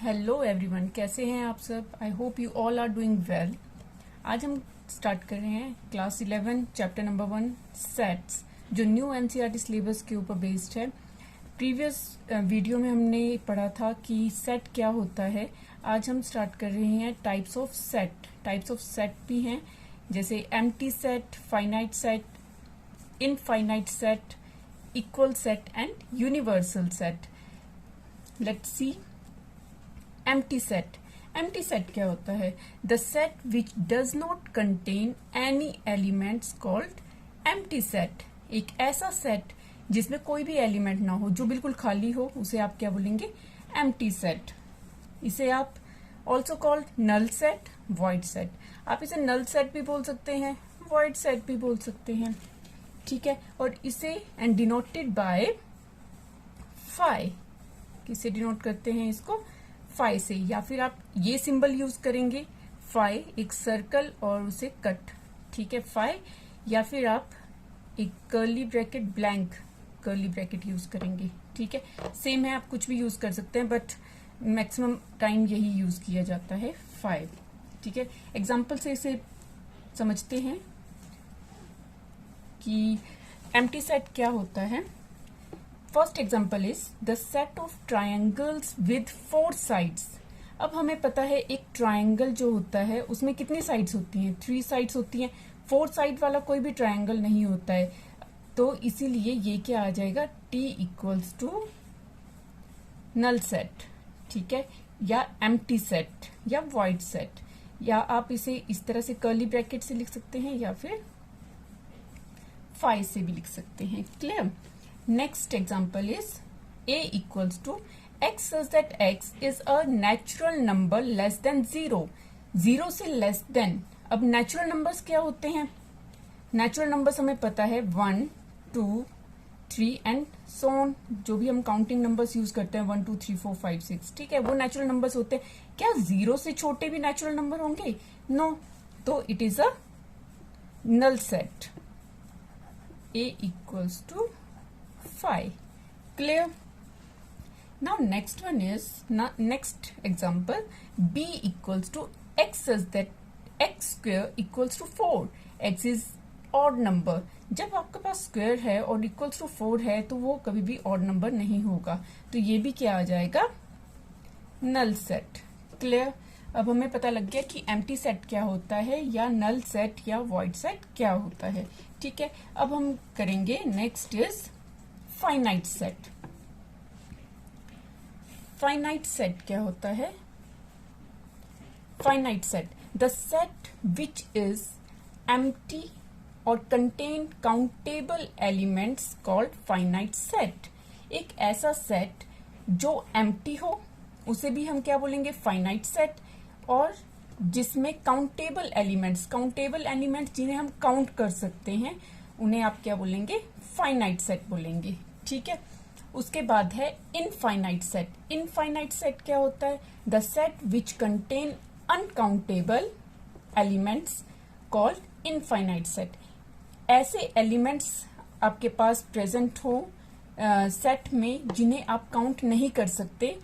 Hello everyone, कैसे हैं आप सब। I hope you all are doing well. आज हम स्टार्ट कर रहे हैं क्लास 11 चैप्टर नंबर 1 सेट्स, जो न्यू एनसीईआरटी सिलेबस के ऊपर बेस्ड है। प्रीवियस वीडियो में हमने पढ़ा था कि सेट क्या होता है। आज हम स्टार्ट कर रहे हैं types of set. Types of set भी हैं जैसे empty set, finite set, infinite set, equal set and universal set. Let's see empty set. Empty set क्या होता है? The set which does not contain any elements called empty set. एक ऐसा set जिसमें कोई भी एलिमेंट ना हो, जो बिल्कुल खाली हो, उसे आप क्या बोलेंगे? Empty set. इसे आप also called null set, void set. आप इसे नल सेट भी बोल सकते हैं, वॉइड सेट भी बोल सकते हैं, ठीक है। और इसे एंड डिनोटेड बाय फाई। किसे डिनोट करते हैं इसको? फाई से, या फिर आप ये सिंबल यूज करेंगे फाई, एक सर्कल और उसे कट, ठीक है, फाई। या फिर आप एक curly bracket, blank curly bracket use करेंगे, ठीक है। सेम है, आप कुछ भी यूज कर सकते हैं, बट मैक्सिमम टाइम यही यूज किया जाता है, फाई, ठीक है। एग्जाम्पल से इसे समझते हैं कि एम्प्टी सेट क्या होता है। First example is the set of triangles with 4 sides. अब हमें पता है एक ट्रायंगल जो होता है उसमें कितनी साइड्स होती हैं? 3 साइड्स होती हैं। 4 साइड वाला कोई भी ट्रायंगल नहीं होता है, तो इसीलिए ये क्या आ जाएगा? T equals to null set, ठीक है, या एम्प्टी सेट या वॉइड सेट। या आप इसे इस तरह से कर्ली ब्रैकेट से लिख सकते हैं या फिर फाई से भी लिख सकते हैं। Clear? Next example is A equals to x such that x is a natural number less than 0. 0 से less than। अब natural numbers क्या होते हैं? Natural numbers हमें पता है 1, 2, 3 and so on। जो भी हम काउंटिंग नंबर्स यूज करते हैं 1, 2, 3, 4, 5, 6, ठीक है, वो नेचुरल नंबर्स होते हैं। क्या 0 से छोटे भी नेचुरल नंबर होंगे? नो। तो it is a null set. A equals to 5. Clear? Now next one is next example, b equals to x such that x square equals to 4. x is odd number। जब आपके पास square है और equals to 4 है तो वो कभी भी odd number नहीं होगा, तो ये भी क्या आ जाएगा? Null set. क्लियर? अब हमें पता लग गया कि एम्प्टी सेट क्या होता है या नल सेट या वॉइड सेट क्या होता है, ठीक है। अब हम करेंगे next is finite set. Finite set क्या होता है? Finite set, the set which is empty or contain countable elements called finite set. एक ऐसा सेट जो एम्प्टी हो उसे भी हम क्या बोलेंगे? Finite set. और जिसमें काउंटेबल एलिमेंट्स जिन्हें हम काउंट कर सकते हैं, उन्हें आप क्या बोलेंगे? फाइनाइट सेट बोलेंगे, ठीक है। उसके बाद है इनफाइनाइट सेट। इनफाइनाइट सेट क्या होता है? The set which contain uncountable elements called infinite set. ऐसे एलिमेंट्स आपके पास प्रेजेंट हो सेट में जिन्हें आप काउंट नहीं कर सकते,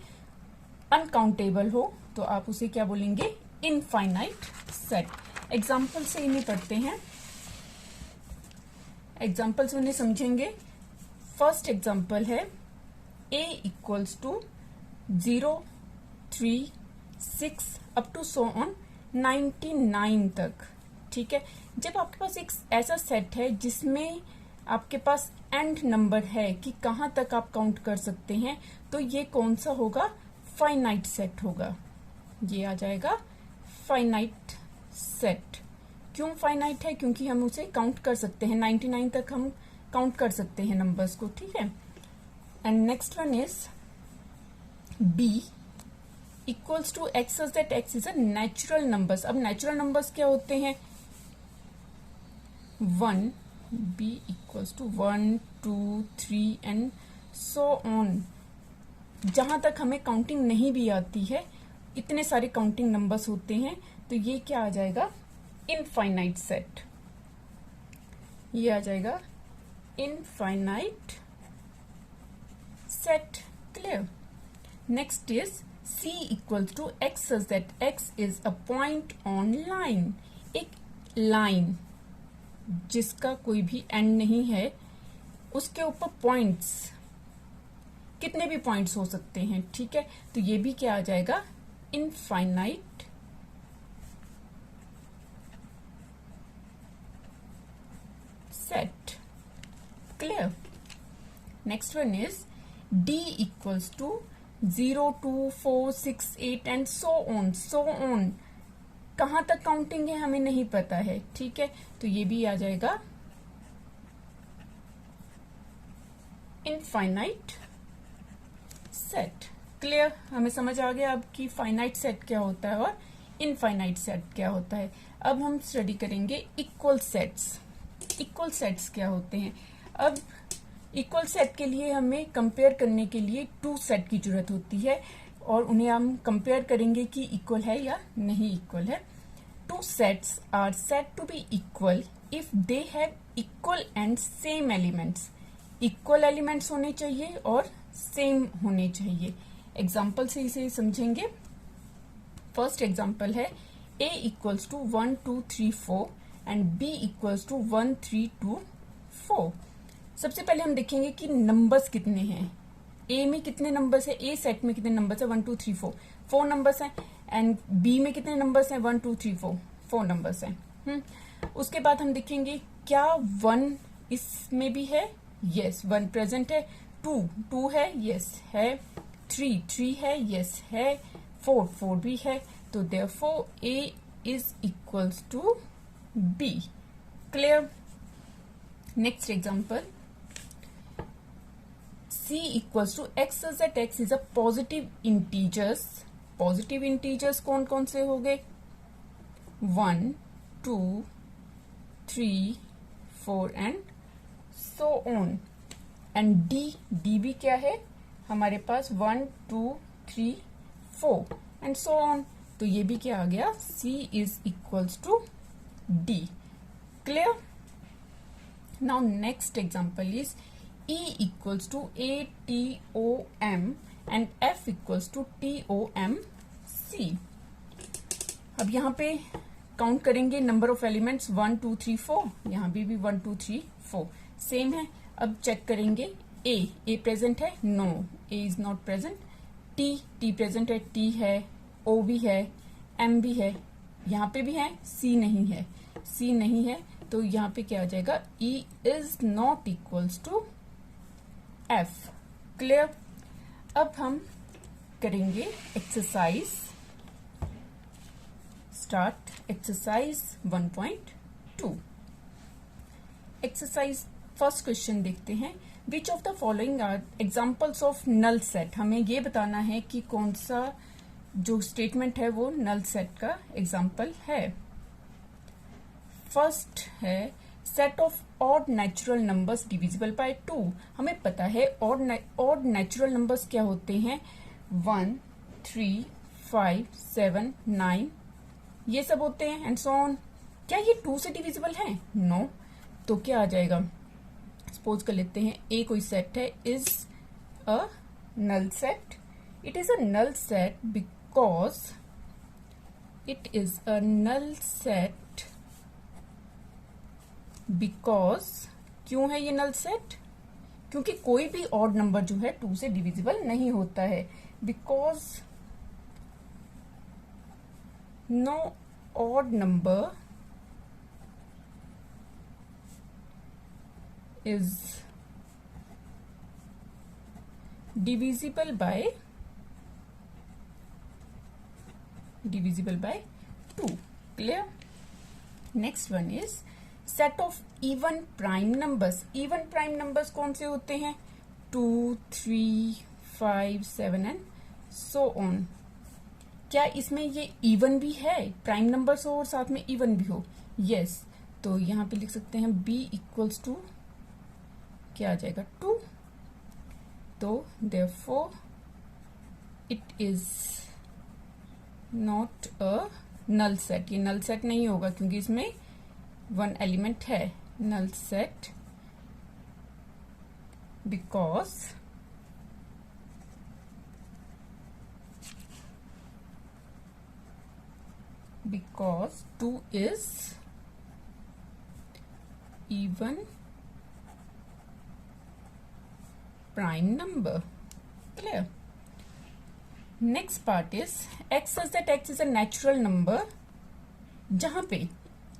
अनकाउंटेबल हो, तो आप उसे क्या बोलेंगे? Infinite set. एग्जाम्पल से इन्हें पढ़ते हैं, एग्जाम्पल्स उन्हें समझेंगे। फर्स्ट एग्जाम्पल है a equals to 0, 3, 6 up to so on 99 तक, ठीक है। जब आपके पास एक ऐसा सेट है जिसमें आपके पास एंड नंबर है कि कहाँ तक आप काउंट कर सकते हैं, तो ये कौन सा होगा? फाइनाइट सेट होगा। ये आ जाएगा फाइनाइट सेट। क्यों फाइनाइट है? क्योंकि हम उसे काउंट कर सकते हैं, 99 तक हम काउंट कर सकते हैं नंबर्स को, ठीक है। And next one is b equals to x such that x is a natural numbers. अब नेचुरल नंबर्स क्या होते हैं? 1, b equals to 1, 2, 3 and so on. जहां तक हमें काउंटिंग नहीं भी आती है, इतने सारे काउंटिंग नंबर्स होते हैं, तो ये क्या आ जाएगा? Infinite set. ये आ जाएगा infinite set. Clear? Next is C equals to x such that x is a point on line, एक लाइन जिसका कोई भी एंड नहीं है, उसके ऊपर पॉइंट्स, कितने भी पॉइंट्स हो सकते हैं, ठीक है। तो ये भी क्या आ जाएगा, infinite set. Clear. Next one is D equals to 0, 2, 4, 6, 8 and so on. कहां तक काउंटिंग है हमें नहीं पता है, ठीक है। तो ये भी आ जाएगा इनफाइनाइट सेट। क्लियर। हमें समझ आ गया अब कि फाइनाइट सेट क्या होता है और इनफाइनाइट सेट क्या होता है। अब हम स्टडी करेंगे इक्वल सेट्स। इक्वल सेट्स क्या होते हैं। अब इक्वल सेट के लिए हमें कंपेयर करने के लिए टू सेट की जरूरत होती है और उन्हें हम कंपेयर करेंगे कि इक्वल है या नहीं इक्वल है। Two sets are said to be equal if they have equal and same elements. Equal elements होने चाहिए और सेम होने चाहिए। एग्जाम्पल से इसे समझेंगे। फर्स्ट एग्जाम्पल है a equals to 1, 2, 3, 4 and b equals to 1, 3, 2, 4। सबसे पहले हम देखेंगे कि नंबर्स कितने हैं। a में कितने नंबर्स है, a सेट में कितने नंबर्स है, 1, 2, 3, 4, 4 नंबर्स हैं। एंड b में कितने नंबर्स हैं, 1, 2, 3, 4, 4 नंबर्स हैं। उसके बाद हम देखेंगे क्या 1 इसमें भी है, यस 1 प्रेजेंट है। 2 है, यस है। 3 है, यस है। 4 भी है। तो therefore a is equals to b। Clear. Next example c equals to x such that x is a positive integers. Positive integers कौन कौन से हो गए, 1, 2, 3, 4 and so on. And d भी क्या है हमारे पास, 1, 2, 3, 4 एंड सो ऑन। तो ये भी क्या आ गया, c is equals to d। Clear. Now next example is e equals to a t o m and f equals to t o m c। अब यहाँ पे काउंट करेंगे नंबर ऑफ एलिमेंट्स 1, 2, 3, 4। यहाँ भी 1, 2, 3, 4 सेम है। अब चेक करेंगे a present है, no a is not present. t present है, t है, o भी है, m भी है, यहाँ पे भी है, c नहीं है। तो यहाँ पे क्या आ जाएगा, e is not equals to f। Clear. अब हम करेंगे exercise. Start exercise 1.2। Exercise first question देखते हैं। Which of the following are examples of null set. हमें ये बताना है कि कौन सा जो स्टेटमेंट है वो नल सेट का एग्जाम्पल है। फर्स्ट है set of odd natural numbers divisible by 2। हमें पता है ऑड नेचुरल नंबर्स क्या होते हैं, 1, 3, 5, 7, 9 ये सब होते हैं एंड सो ऑन। क्या ये 2 से डिविजिबल है, नो। तो क्या आ जाएगा, सपोज कर लेते हैं ए कोई सेट है, is a null set. It is a null set because it is a null set because, क्यों है ये नल सेट, क्योंकि कोई भी ऑड नंबर जो है 2 से डिविजिबल नहीं होता है। Because no odd number is divisible by 2। clear। next one is set of even prime numbers। even prime numbers कौन से होते हैं, 2, 3, 5, 7 एंड so on। क्या इसमें ये इवन भी है, प्राइम नंबर्स हो और साथ में इवन भी हो, यस। तो यहाँ पे लिख सकते हैं b इक्वल्स टू क्या आ जाएगा, 2। तो therefore it is not a null set. ये नल सेट नहीं होगा क्योंकि इसमें 1 एलिमेंट है। Null set because because 2 is even prime number. Clear? Next part is x says that x is a natural number जहां पे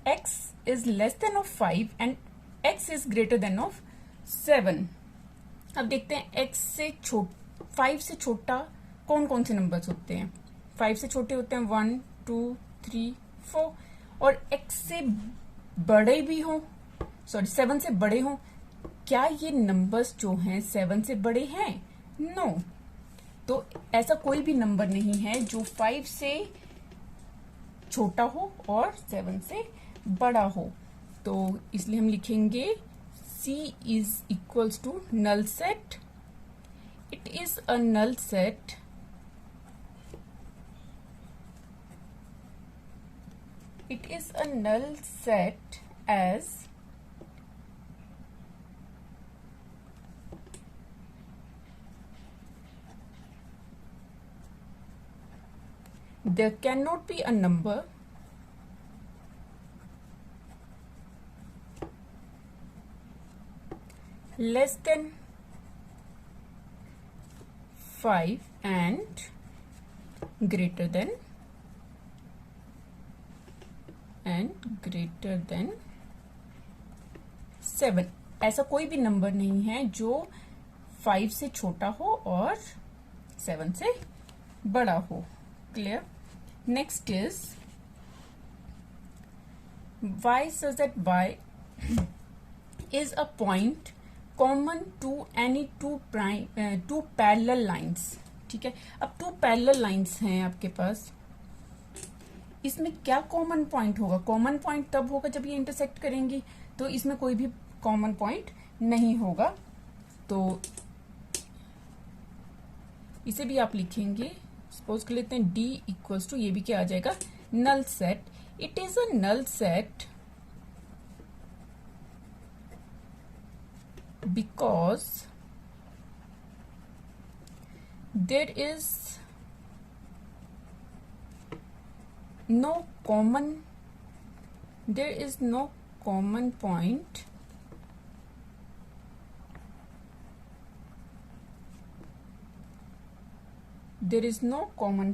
x is less than of 5 and x is greater than of 7. अब देखते हैं x से 5 से छोटा कौन कौन से नंबर्स होते हैं. 5 से छोटे होते हैं 1 2 3 4 और x से बड़े भी हों, सॉरी 7 से बड़े हों. क्या ये नंबर्स जो हैं 7 से बड़े हैं? नो. तो ऐसा कोई भी नंबर नहीं है जो 5 से छोटा हो और 7 से बड़ा हो. तो इसलिए हम लिखेंगे C is equals to null set. It is a null set as there cannot be a number less than 5 and greater than 7. ऐसा कोई भी नंबर नहीं है जो 5 से छोटा हो और 7 से बड़ा हो. Clear? Next is y says that y is a point common to any two parallel lines. ठीक है. अब 2 parallel lines हैं आपके पास. इसमें क्या कॉमन पॉइंट होगा? कॉमन पॉइंट तब होगा जब ये इंटरसेक्ट करेंगी. तो इसमें कोई भी कॉमन पॉइंट नहीं होगा. तो इसे भी आप लिखेंगे, सपोज कर लेते हैं D इक्वल्स टू, ये भी क्या आ जाएगा? Null set. It is a null set because there is no common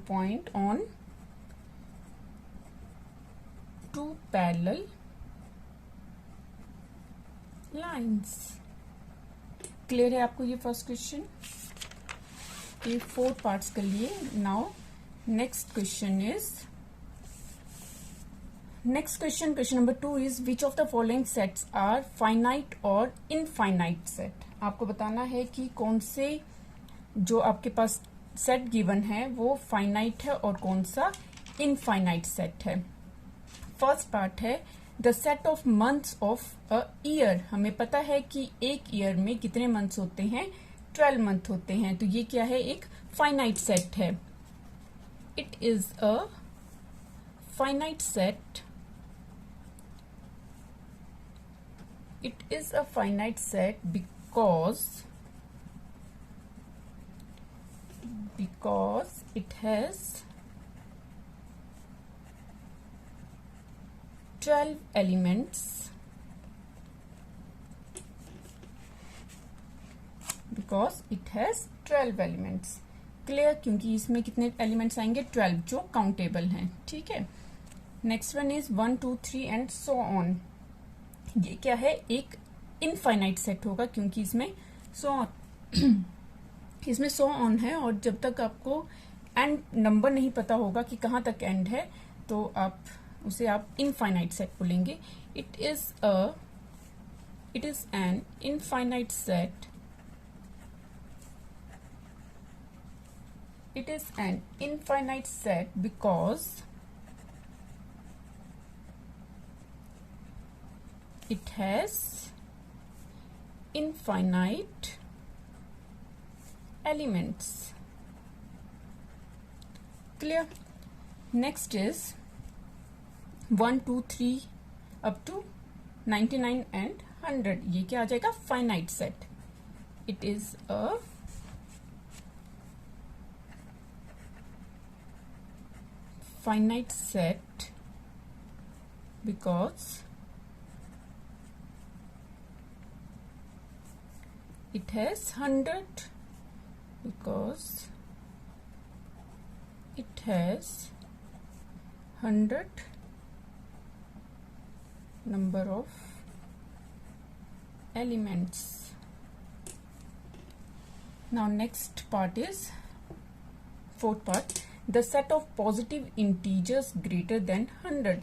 point on two parallel lines. Clear है आपको ये फर्स्ट क्वेश्चन? ये 4 पार्ट्स कर लिए. Now next question number 2 is which of the following sets are finite और infinite set. आपको बताना है कि कौन से जो आपके पास सेट गिवन है वो फाइनाइट है और कौन सा इनफाइनाइट सेट है. फर्स्ट पार्ट है the set of months of a year. हमें पता है कि एक ईयर में कितने मंथ्स होते हैं? 12 मंथ होते हैं. तो ये क्या है? एक फाइनाइट सेट है. It is a finite set. It is a finite set because it has 12 elements. Because it has 12 elements. Clear? क्योंकि इसमें कितने एलिमेंट्स आएंगे? 12 जो काउंटेबल हैं. ठीक है. Next one is 1 2 3 and so on. ये क्या है? एक इनफाइनाइट सेट होगा क्योंकि इसमें सो ऑन है और जब तक आपको एंड नंबर नहीं पता होगा कि कहाँ तक एंड है तो उसे आप इनफाइनाइट सेट बोलेंगे. It is an infinite set. It is an infinite set because it has infinite elements. Clear? Next is 1 2 3 up to 99 and 100. ये क्या आ जाएगा? finite set. It is a finite set because it has 100, because it has 100 number of elements. Now next part is fourth part, the set of positive integers greater than 100.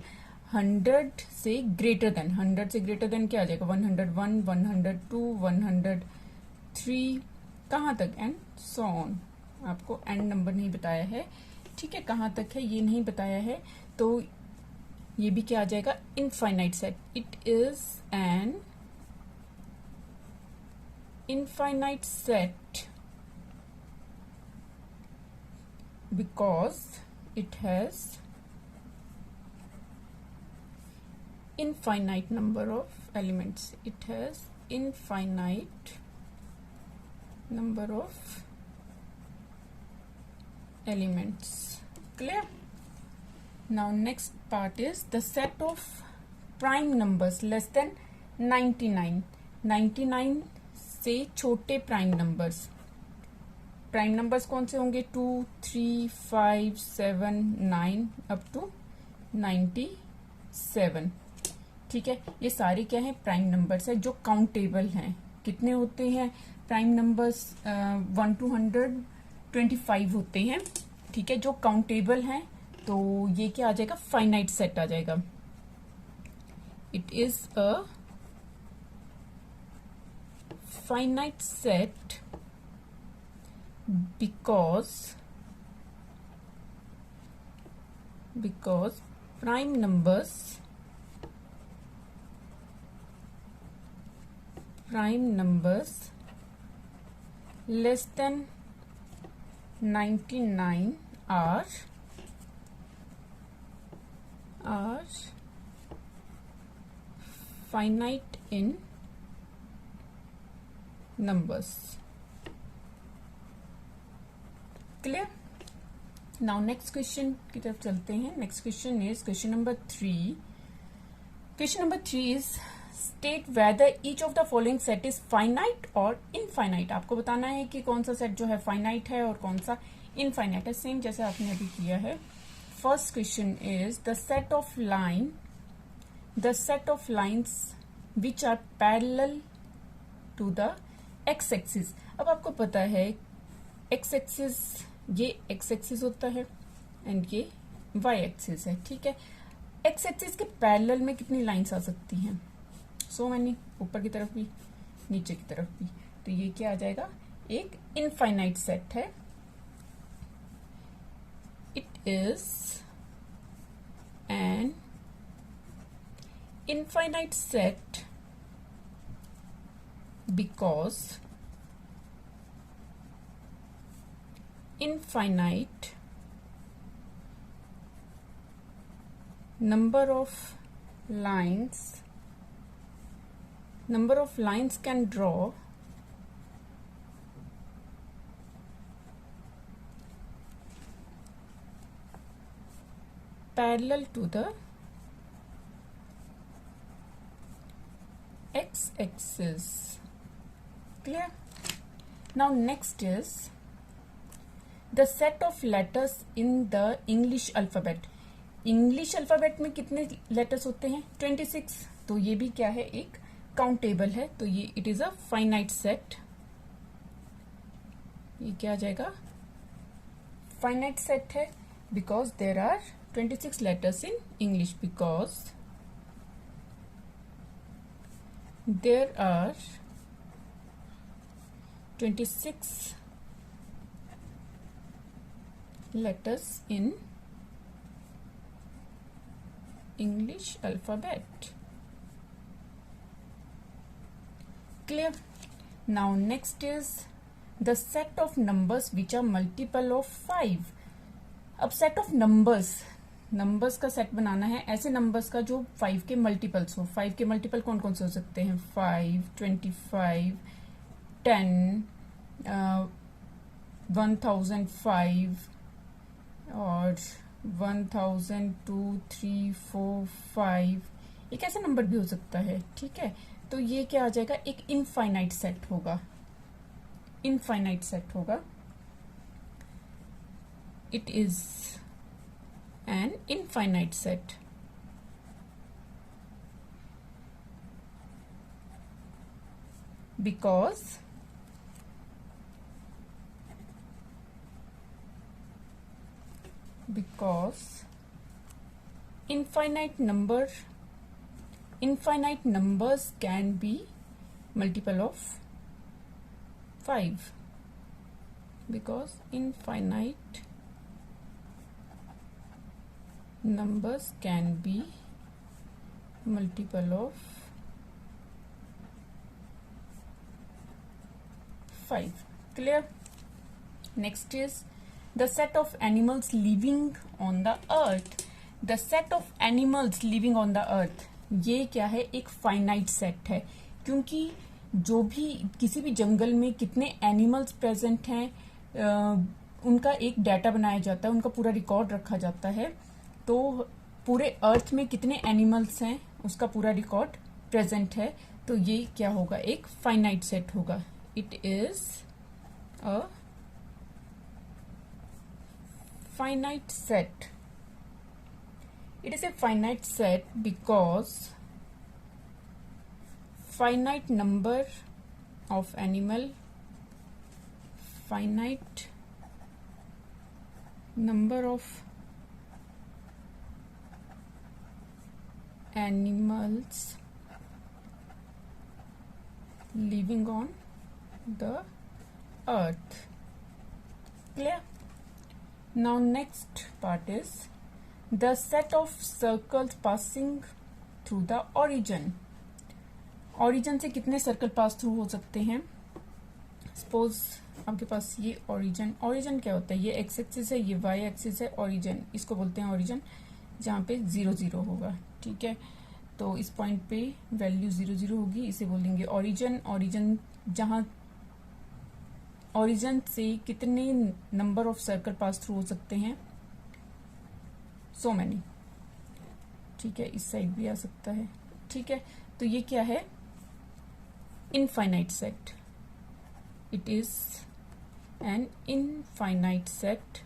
100 से greater than, 100 से greater than क्या आ जाएगा, 101, 102, 103, कहाँ तक, and so on. आपको and number नहीं बताया है, ठीक है, कहाँ तक है ये नहीं बताया है, तो ये भी क्या आ जाएगा, infinite set. It is an infinite set because it has infinite number of elements. It has infinite number of elements. Clear? Now next part is the set of prime numbers less than 99. 99 से छोटे prime numbers. Prime numbers कौन से होंगे, 2, 3, 5, 7, 9 up to 97. ठीक है, ये सारे क्या है, प्राइम नंबर्स है जो काउंटेबल हैं. कितने होते हैं प्राइम नंबर्स, 1 to 125 होते हैं. ठीक है, जो काउंटेबल हैं, तो ये क्या आ जाएगा, फाइनाइट सेट आ जाएगा. It is a finite set because prime numbers less than 99 are finite in numbers. Clear? Now next question की तरफ चलते हैं. Next question is question number 3. Question number 3 is state whether each of the following set is finite और infinite. आपको बताना है कि कौन सा सेट जो है फाइनाइट है और कौन सा इनफाइनाइट है, सेम जैसे आपने अभी किया है. First question is the set of lines which are parallel to the X axis. अब आपको पता है एक्स एक्सिस, ये एक्स एक्सिस होता है एंड ये वाई एक्सिस है. ठीक है, एक्स एक्सिस के पैरेलल में कितनी लाइंस आ सकती हैं, सो मैनी, ऊपर की तरफ भी नीचे की तरफ भी. तो ये क्या आ जाएगा, एक इनफाइनाइट सेट है. It is an infinite set because infinite number of lines can draw parallel to the x-axis. Clear? Now next is the set of letters in the English alphabet. English alphabet में कितने letters होते हैं, 26. तो ये भी क्या है, एक काउंटेबल है. तो ये it is a finite set. ये क्या आ जाएगा, फाइनाइट सेट है because there are 26 letters in English. Because there are 26 letters in English alphabet. Clear? Now next is the set of numbers which are multiple of 5. अब set of numbers का set बनाना है, ऐसे numbers का जो 5 के multiples हो. 5 के multiple कौन कौन से हो सकते हैं, 5, 25, 10, 1005 और 1000, 2, 3, 4, 5, एक ऐसा नंबर भी हो सकता है, ठीक है। तो ये क्या आ जाएगा, एक इनफाइनाइट सेट होगा, इनफाइनाइट सेट होगा। It is an infinite set. because infinite numbers can be multiple of 5, because infinite numbers can be multiple of 5. Clear? Next is the set of animals living on the earth. The set of animals living on the earth, ये क्या है, एक finite set है, क्योंकि जो भी किसी भी जंगल में कितने एनिमल्स प्रेजेंट हैं उनका एक डाटा बनाया जाता है, उनका पूरा रिकॉर्ड रखा जाता है। तो पूरे अर्थ में कितने एनिमल्स हैं उसका पूरा रिकॉर्ड प्रेजेंट है। तो ये क्या होगा, एक फाइनाइट सेट होगा। It is a finite set. It is a finite set because finite number of animals living on the earth. Clear? Now next part is the set of circles passing through the origin. origin से कितने circle pass through हो सकते हैं? Suppose आपके पास ये origin क्या होता है, ये x एक्सिस है, ये y एक्सिस है, origin इसको बोलते हैं origin, जहाँ पे 0 0 होगा, ठीक है। तो इस पॉइंट पे वैल्यू 0 0 होगी, इसे बोल देंगे origin। जहाँ ओरिजिन से कितने number of circle pass through हो सकते हैं? सो मैनी, ठीक है। इस साइड भी आ सकता है, ठीक है। तो ये क्या है, infinite set. It is an infinite set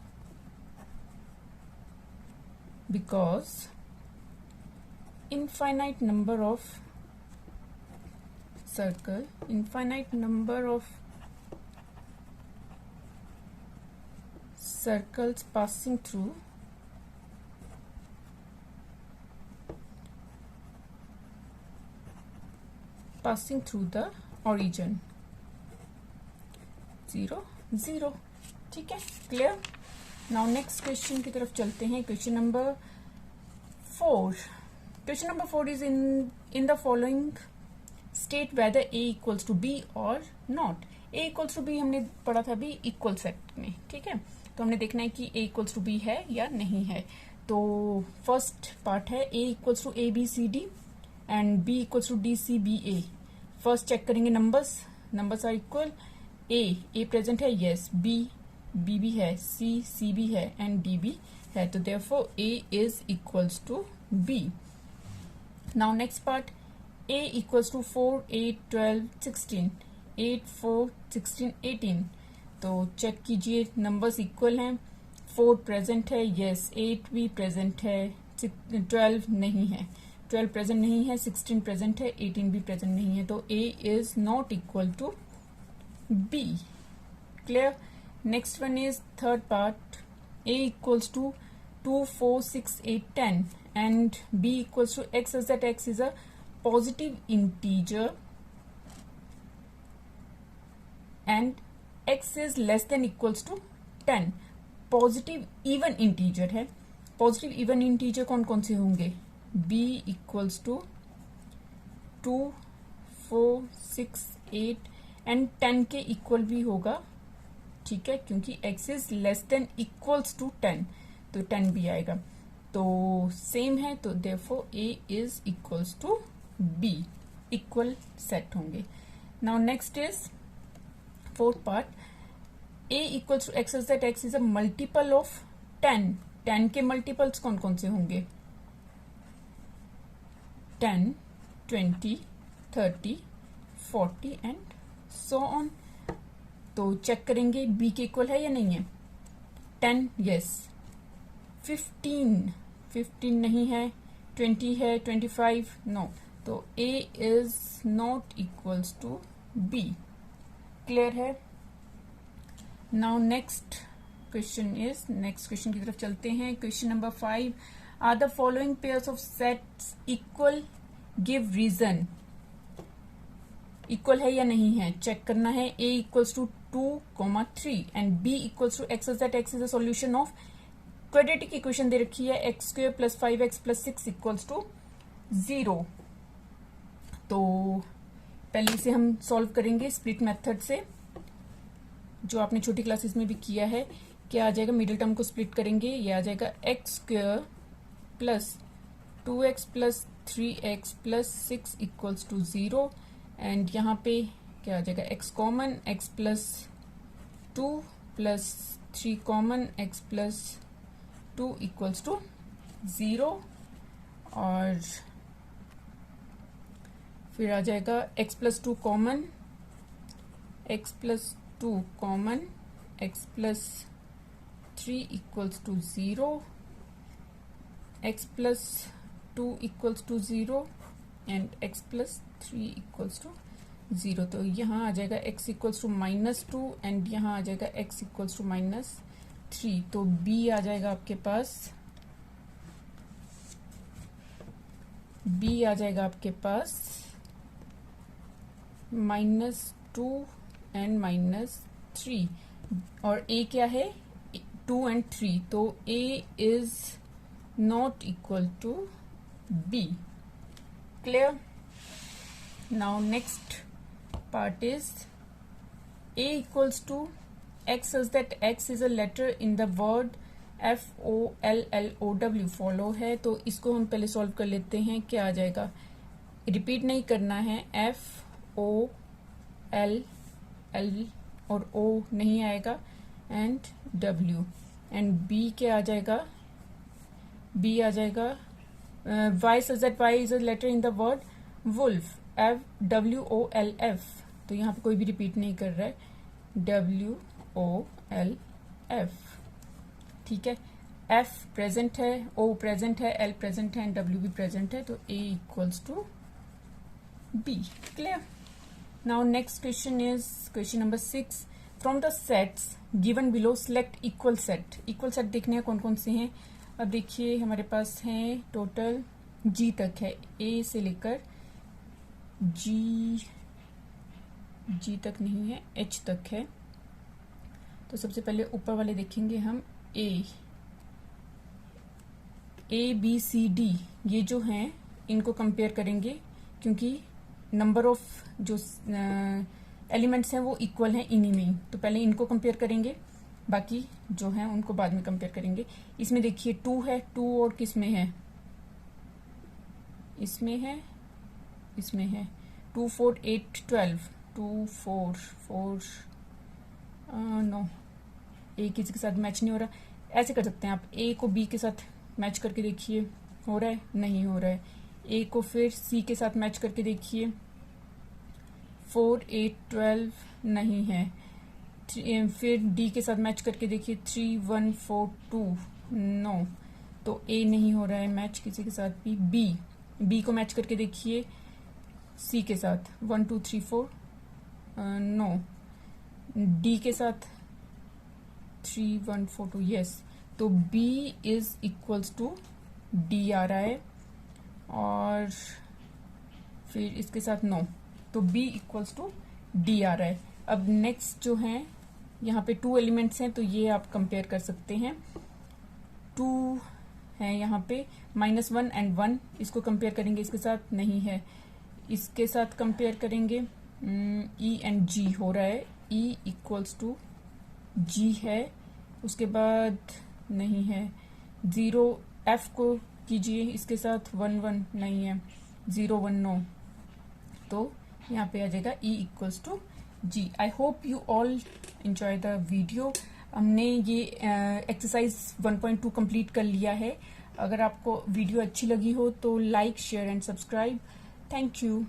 because infinite number of circles passing through the origin 0 0, ठीक है। क्लियर? नाउ नेक्स्ट क्वेश्चन की तरफ चलते हैं। Question number 4 is in the following state whether a equals to b or not. a equals to b हमने पढ़ा था b equal set में, ठीक है। तो हमने देखना है कि a equals to b है या नहीं है। तो फर्स्ट पार्ट है a equals to a b c d and b equals to d c b a। First check करेंगे numbers are equal. a present है, यस। b भी है, c भी है एंड d भी है। तो therefore a is equals to b। Now next part, a equals to 4, 8, 12, 16, 8, 4, 16, 18। तो चेक कीजिए नंबर्स इक्वल हैं। 4 प्रेजेंट है, यस। 8 भी प्रेजेंट है, 12 नहीं है, 12 प्रेजेंट नहीं है, 16 प्रेजेंट है, 18 भी प्रेजेंट नहीं है। तो a is not equal to b। Clear? Next one is third part, a equals to 2, 4, 6, 8, 10 and b equals to x such that x is a positive integer and x is less than equals to 10। Positive even integer है। Positive even integer कौन कौन से होंगे? b equals to 2, 4, 6, 8 and 10 के equal भी होगा, ठीक है, क्योंकि x is less than equals to 10, तो 10 भी आएगा। तो सेम है, तो therefore a is equals to b, equal set होंगे। Now next is fourth part, a equals to x such that x is a multiple of 10 10 के multiples कौन कौन से होंगे? 10, 20, 30, 40 एंड सो ऑन। तो चेक करेंगे बी के इक्वल है या नहीं है। 10 यस, 15 नहीं है, 20 है, 25 नो। तो A is not equals to B. Clear है? नाउ नेक्स्ट क्वेश्चन की तरफ चलते हैं। Question number 5, are the following pairs of sets equal, give reason. Equal है या नहीं है चेक करना है। a equals to 2,3 and b equals to x that x is a solution of quadratic equation दे रखी है x² plus 5x plus 6 equals to 0। तो पहले इसे हम सॉल्व करेंगे स्प्लिट मेथड से, जो आपने छोटी क्लासेस में भी किया है। क्या आ जाएगा? मिडिल टर्म को स्प्लिट करेंगे, ये आ जाएगा x² plus 2x plus 3x plus 6 equals to 0 and यहाँ पे क्या आ जाएगा? x common, x plus 2 plus 3 common, x plus 2 equals to 0 और फिर आ जाएगा x plus 2 common, x plus 2 common, x plus 3 equals to 0, x plus 2 equals to 0 and x plus 3 equals to 0। तो यहाँ आ जाएगा x इक्वल्स टू -2 एंड यहाँ आ जाएगा x equals to -3। तो b आ जाएगा आपके पास, b आ जाएगा आपके पास -2 एंड -3 और a क्या है? 2 एंड 3। तो a is not equal to b। Clear? Now next part is a equals to x such that x is a letter in the word FOLLOW follow है। तो इसको हम पहले सॉल्व कर लेते हैं। क्या आ जाएगा? रिपीट नहीं करना है, FOLL और O नहीं आएगा एंड W एंड B क्या आ जाएगा? B आ जाएगा y such that y is a letter in the word wolf, WOLF। तो यहाँ पे कोई भी रिपीट नहीं कर रहा है, WOLF। ठीक है, F प्रेजेंट है, O प्रेजेंट है, L प्रेजेंट है एंड W भी प्रेजेंट है। तो A equals to B। Clear? Now next question is question number 6, from the sets given below select equal set. Equal set देखने हैं कौन कौन से हैं। अब देखिए हमारे पास है टोटल G तक है, A से लेकर G तक नहीं है, H तक है। तो सबसे पहले ऊपर वाले देखेंगे हम, A B C D ये जो हैं इनको कंपेयर करेंगे क्योंकि नंबर ऑफ जो एलिमेंट्स हैं वो इक्वल हैं इन्हीं में। तो पहले इनको कंपेयर करेंगे, बाकी जो हैं उनको बाद में कंपेयर करेंगे। इसमें देखिए 2 है, 2 और किस में है? इसमें है, इसमें है 2 4 8 12 2 4 4 नो, ए किसी के साथ मैच नहीं हो रहा। ऐसे कर सकते हैं आप, ए को बी के साथ मैच करके देखिए, हो रहा है? नहीं हो रहा है। ए को फिर सी के साथ मैच करके देखिए, 4 8 12 नहीं है। फिर डी के साथ मैच करके देखिए, 3 1 4 2 नो। तो ए नहीं हो रहा है मैच किसी के साथ भी। बी को मैच करके देखिए सी के साथ, 1 2 3 4 नो। डी के साथ 3 1 4 2 यस। तो B is equals to D आ रहा है और फिर इसके साथ नो। तो बी इक्वल्स टू डी आ रहा है। अब नेक्स्ट जो है यहाँ पे 2 एलिमेंट्स हैं, तो ये आप कंपेयर कर सकते हैं। 2 है यहाँ पे, -1 एंड 1, इसको कंपेयर करेंगे, इसके साथ नहीं है। इसके साथ कंपेयर करेंगे, ई एंड जी हो रहा है, ई इक्वल्स टू जी है। उसके बाद नहीं है, 0 एफ को कीजिए, इसके साथ 1 1 नहीं है, 0 1 नो। तो यहाँ पे आ जाएगा E equals to G. I hope you all enjoy the video. हमने ये एक्सरसाइज 1.2 कंप्लीट कर लिया है। अगर आपको वीडियो अच्छी लगी हो तो like, share and subscribe. Thank you.